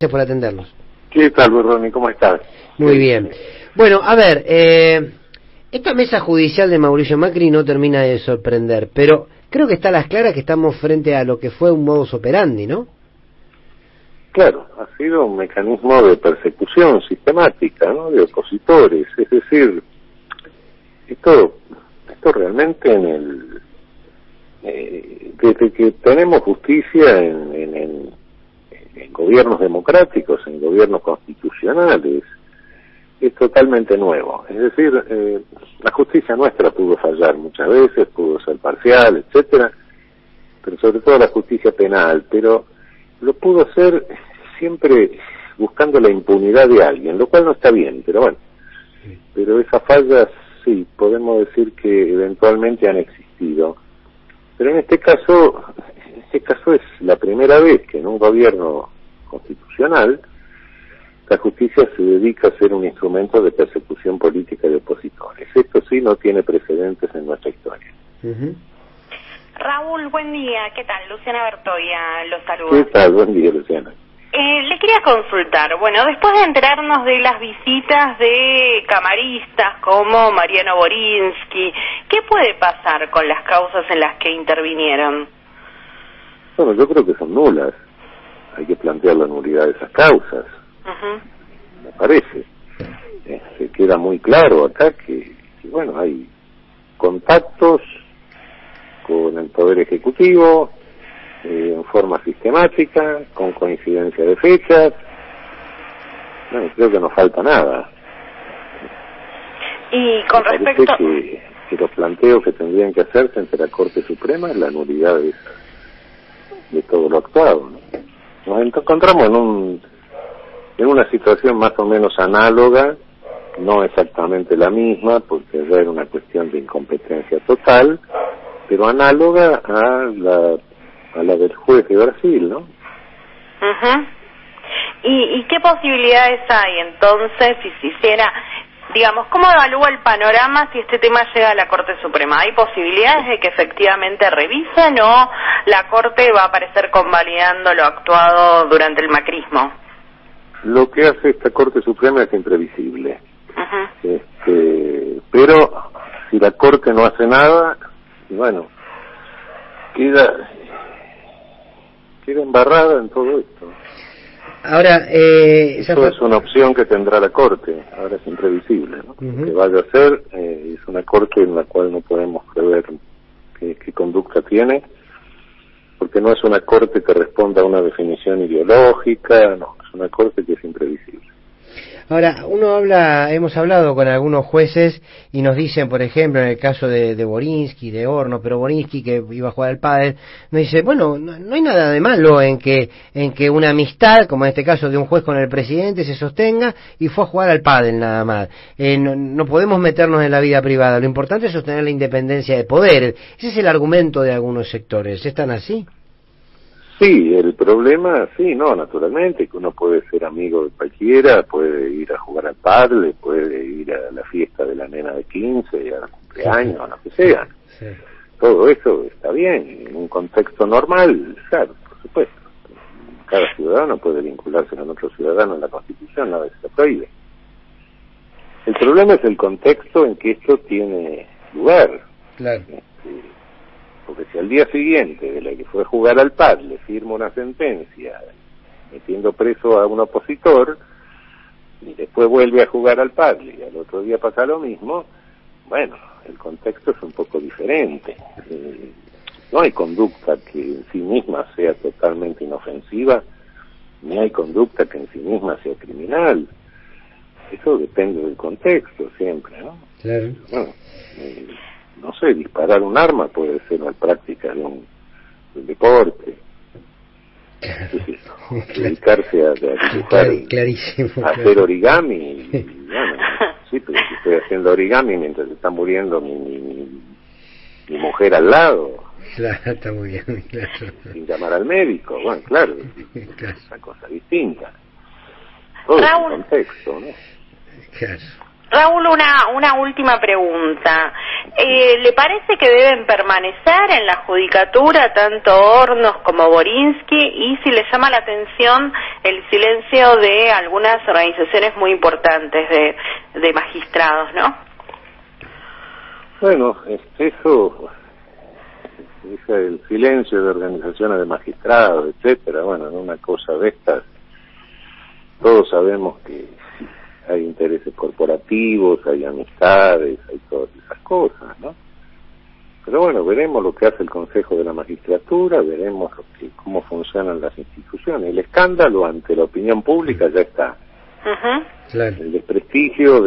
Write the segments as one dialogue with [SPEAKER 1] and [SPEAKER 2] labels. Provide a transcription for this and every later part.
[SPEAKER 1] Gracias por atendernos.
[SPEAKER 2] ¿Qué tal, Ronnie? ¿Cómo estás?
[SPEAKER 1] Muy bien. Bueno, a ver, esta mesa judicial de Mauricio Macri no termina de sorprender, pero creo que está a las claras que estamos frente a lo que fue un modus operandi, ¿no?
[SPEAKER 2] Claro, ha sido un mecanismo de persecución sistemática, ¿no? De opositores, es decir, esto realmente desde que tenemos justicia en gobiernos democráticos, en gobiernos constitucionales, es totalmente nuevo. Es decir, la justicia nuestra pudo fallar muchas veces, pudo ser parcial, etcétera, pero sobre todo la justicia penal, pero lo pudo hacer siempre buscando la impunidad de alguien, lo cual no está bien, pero bueno. Pero esas fallas, sí, podemos decir que eventualmente han existido. Pero en este caso es la primera vez que en un gobierno constitucional la justicia se dedica a ser un instrumento de persecución política de opositores. Esto sí no tiene precedentes en nuestra historia.
[SPEAKER 3] Raúl, buen día. ¿Qué tal? Luciana Bertoya, los saludo.
[SPEAKER 2] ¿Qué tal? Buen día, Luciana.
[SPEAKER 3] Le quería consultar, bueno, después de enterarnos de las visitas de camaristas como Mariano Borinsky, ¿qué puede pasar con las causas en las que intervinieron?
[SPEAKER 2] Bueno, yo creo que son nulas. Hay que plantear la nulidad de esas causas. Me parece. Queda muy claro acá que, bueno, hay contactos con el Poder Ejecutivo, en forma sistemática, con coincidencia de fechas. Bueno, creo que no falta nada.
[SPEAKER 3] Y con respecto
[SPEAKER 2] que los planteos que tendrían que hacerse ante la Corte Suprema es la nulidad de todo lo actuado, ¿no? Nos encontramos en una situación más o menos análoga, no exactamente la misma, porque ya era una cuestión de incompetencia total, pero análoga a la del juez de Brasil, ¿no?
[SPEAKER 3] ¿Y qué posibilidades hay entonces si se hiciera, digamos, cómo evalúa el panorama si este tema llega a la Corte Suprema? ¿Hay posibilidades de que efectivamente revisen o la Corte va a aparecer convalidando lo actuado durante el macrismo?
[SPEAKER 2] Lo que hace esta Corte Suprema es imprevisible. Pero si la Corte no hace nada, bueno, queda embarrada en todo esto.
[SPEAKER 1] Ahora,
[SPEAKER 2] eso es una opción que tendrá la Corte, ahora es imprevisible, ¿no? Lo que vaya a hacer es una Corte en la cual no podemos prever qué conducta tiene, porque no es una Corte que responda a una definición ideológica, no, es una Corte que es imprevisible.
[SPEAKER 1] Ahora, hemos hablado con algunos jueces y nos dicen, por ejemplo, en el caso de Borinsky, de Horno, pero Borinsky que iba a jugar al pádel, nos dice, bueno, no hay nada de malo en que una amistad, como en este caso de un juez con el presidente, se sostenga y fue a jugar al pádel nada más. No podemos meternos en la vida privada, lo importante es sostener la independencia de poder. Ese es el argumento de algunos sectores. ¿Están así?
[SPEAKER 2] Sí, el problema, sí, no, naturalmente, que uno puede ser amigo de cualquiera, puede ir a jugar al pádel, puede ir a la fiesta de la nena de 15, a cumpleaños, a lo que sea.
[SPEAKER 1] Sí.
[SPEAKER 2] Todo eso está bien, en un contexto normal, claro, por supuesto. Cada ciudadano puede vincularse con otro ciudadano en la Constitución, nada se prohíbe. El problema es el contexto en que esto tiene lugar.
[SPEAKER 1] Claro.
[SPEAKER 2] Porque si al día siguiente de la que fue a jugar al pádel le firma una sentencia metiendo preso a un opositor y después vuelve a jugar al pádel y al otro día pasa lo mismo, bueno, el contexto es un poco diferente. No hay conducta que en sí misma sea totalmente inofensiva, ni hay conducta que en sí misma sea criminal. Eso depende del contexto siempre, ¿no?
[SPEAKER 1] Claro.
[SPEAKER 2] Bueno, no sé, disparar un arma puede ser la práctica de un deporte. Dedicarse a dibujar,
[SPEAKER 1] clarísimo,
[SPEAKER 2] a hacer origami, bueno, sí, pero si estoy haciendo origami mientras está muriendo mi mujer al lado.
[SPEAKER 1] Claro, está muy bien, claro.
[SPEAKER 2] Sin llamar al médico, bueno, claro,
[SPEAKER 1] Claro.
[SPEAKER 2] es una cosa distinta. Todo
[SPEAKER 3] Raúl,
[SPEAKER 2] es un contexto, ¿no?
[SPEAKER 1] Claro.
[SPEAKER 3] Raúl, una última pregunta. ¿Le parece que deben permanecer en la judicatura tanto Hornos como Borinsky? Y si le llama la atención el silencio de algunas organizaciones muy importantes de magistrados, ¿no?
[SPEAKER 2] Bueno, eso, el silencio de organizaciones de magistrados, etcétera, bueno, en una cosa de estas, todos sabemos que hay intereses corporativos, hay amistades, hay todas esas cosas, ¿no? Pero bueno, veremos lo que hace el Consejo de la Magistratura, veremos cómo funcionan las instituciones. El escándalo ante la opinión pública ya está.
[SPEAKER 1] Claro.
[SPEAKER 2] El desprestigio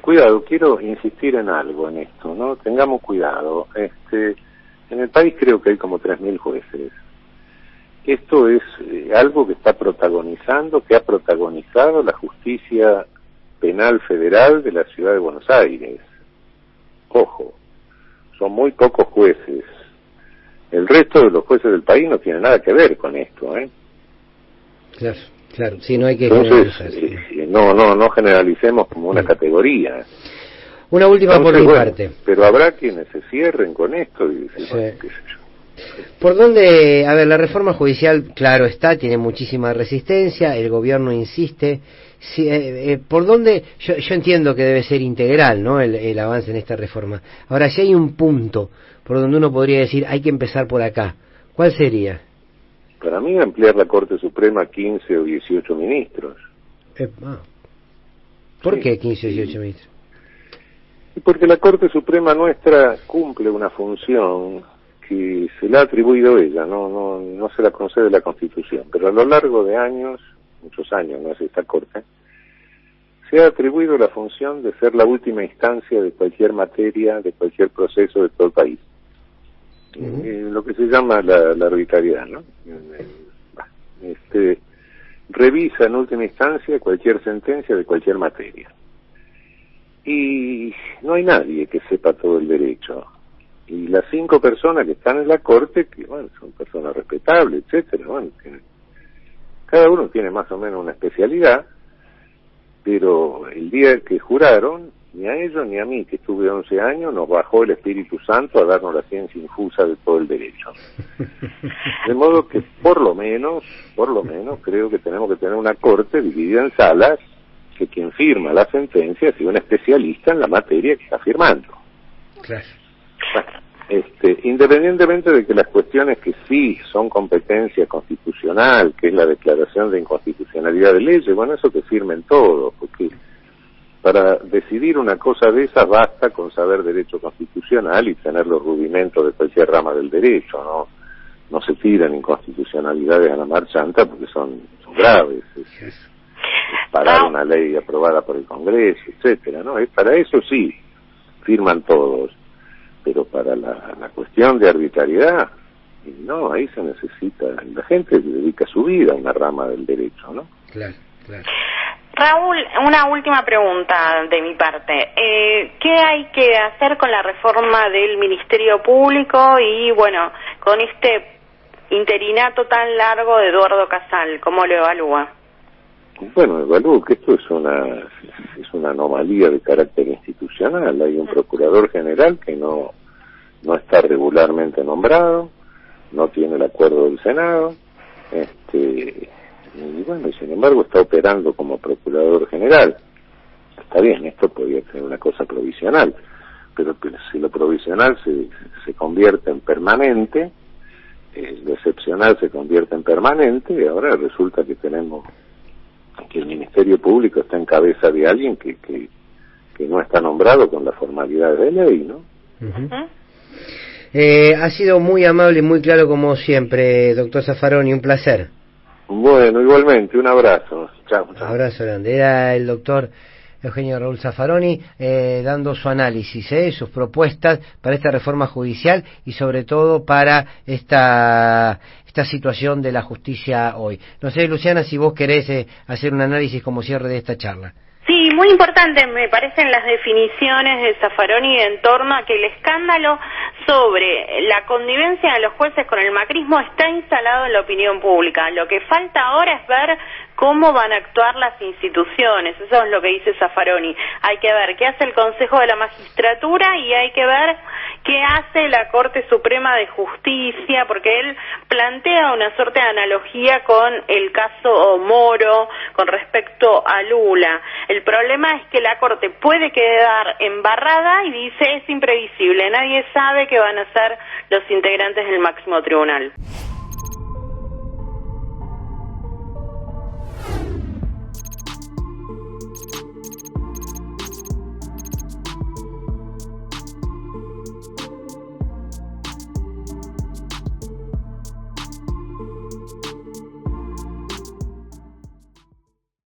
[SPEAKER 2] cuidado, quiero insistir en algo en esto, ¿no? Tengamos cuidado. En el país creo que hay como 3.000 jueces. Esto es algo que está protagonizando, que ha protagonizado la justicia penal federal de la ciudad de Buenos Aires. Ojo, son muy pocos jueces. El resto de los jueces del país no tiene nada que ver con esto, ¿eh?
[SPEAKER 1] Claro, claro, sí, no hay que
[SPEAKER 2] Entonces,
[SPEAKER 1] generalizar.
[SPEAKER 2] no generalicemos como una categoría.
[SPEAKER 1] Una última por mi parte.
[SPEAKER 2] Pero habrá quienes se cierren con esto y dicen, bueno, qué sé yo.
[SPEAKER 1] ¿Por dónde? A ver, la reforma judicial, claro está, tiene muchísima resistencia, el gobierno insiste. ¿Por dónde? Yo entiendo que debe ser integral, ¿no? El avance en esta reforma. Ahora, si hay un punto por donde uno podría decir, hay que empezar por acá, ¿cuál sería?
[SPEAKER 2] Para mí, ampliar la Corte Suprema a 15 o 18 ministros.
[SPEAKER 1] ¿Por qué 15 o 18 ministros?
[SPEAKER 2] Porque la Corte Suprema nuestra cumple una función que se le ha atribuido ella, no se la concede la Constitución, pero a lo largo de años, muchos años, no es esta Corte, se ha atribuido la función de ser la última instancia de cualquier materia, de cualquier proceso de todo el país. Lo que se llama la arbitrariedad, ¿no? Revisa en última instancia cualquier sentencia de cualquier materia. Y no hay nadie que sepa todo el derecho. Y las 5 personas que están en la Corte, que bueno, son personas respetables, etcétera, bueno, cada uno tiene más o menos una especialidad, pero el día que juraron, ni a ellos ni a mí, que estuve 11 años, nos bajó el Espíritu Santo a darnos la ciencia infusa de todo el derecho. De modo que, por lo menos, creo que tenemos que tener una Corte dividida en salas, que quien firma la sentencia sea un especialista en la materia que está firmando.
[SPEAKER 1] Claro.
[SPEAKER 2] Bueno, independientemente de que las cuestiones que sí son competencia constitucional, que es la declaración de inconstitucionalidad de leyes, bueno, eso que firmen todos, porque para decidir una cosa de esas basta con saber derecho constitucional y tener los rudimentos de cualquier rama del derecho, no se tiran inconstitucionalidades a la marchanta porque son graves, es parar una ley aprobada por el Congreso, etcétera, ¿no? Para eso sí firman todos, pero para la cuestión de arbitrariedad, no, ahí se necesita, la gente dedica su vida a una rama del derecho, ¿no?
[SPEAKER 1] Claro, claro.
[SPEAKER 3] Raúl, una última pregunta de mi parte. ¿Qué hay que hacer con la reforma del Ministerio Público y, bueno, con este interinato tan largo de Eduardo Casal? ¿Cómo lo evalúa?
[SPEAKER 2] Bueno, evalúo que esto es una anomalía de carácter institucional. Hay un procurador general que no está regularmente nombrado, no tiene el acuerdo del Senado, y bueno, y sin embargo está operando como procurador general. Está bien, esto podría ser una cosa provisional, pero si lo provisional se convierte en permanente, lo excepcional se convierte en permanente, y ahora resulta que el Ministerio Público está en cabeza de alguien que no está nombrado con la formalidad de ley, ¿no?
[SPEAKER 1] Ha sido muy amable y muy claro como siempre, doctor Zaffaroni, un placer.
[SPEAKER 2] Bueno, igualmente, un abrazo. Chao.
[SPEAKER 1] Abrazo grande. Era el doctor Eugenio Raúl Zaffaroni dando su análisis, sus propuestas para esta reforma judicial y sobre todo para esta situación de la justicia hoy. No sé, Luciana, si vos querés hacer un análisis como cierre de esta charla.
[SPEAKER 3] Sí, muy importante me parecen las definiciones de Zaffaroni en torno a que el escándalo sobre la connivencia de los jueces con el macrismo está instalado en la opinión pública. Lo que falta ahora es ver cómo van a actuar las instituciones. Eso es lo que dice Zaffaroni. Hay que ver qué hace el Consejo de la Magistratura y hay que ver qué hace la Corte Suprema de Justicia, porque él plantea una suerte de analogía con el caso Moro con respecto a Lula. El problema es que la Corte puede quedar embarrada y dice es imprevisible, nadie sabe qué van a hacer los integrantes del máximo tribunal.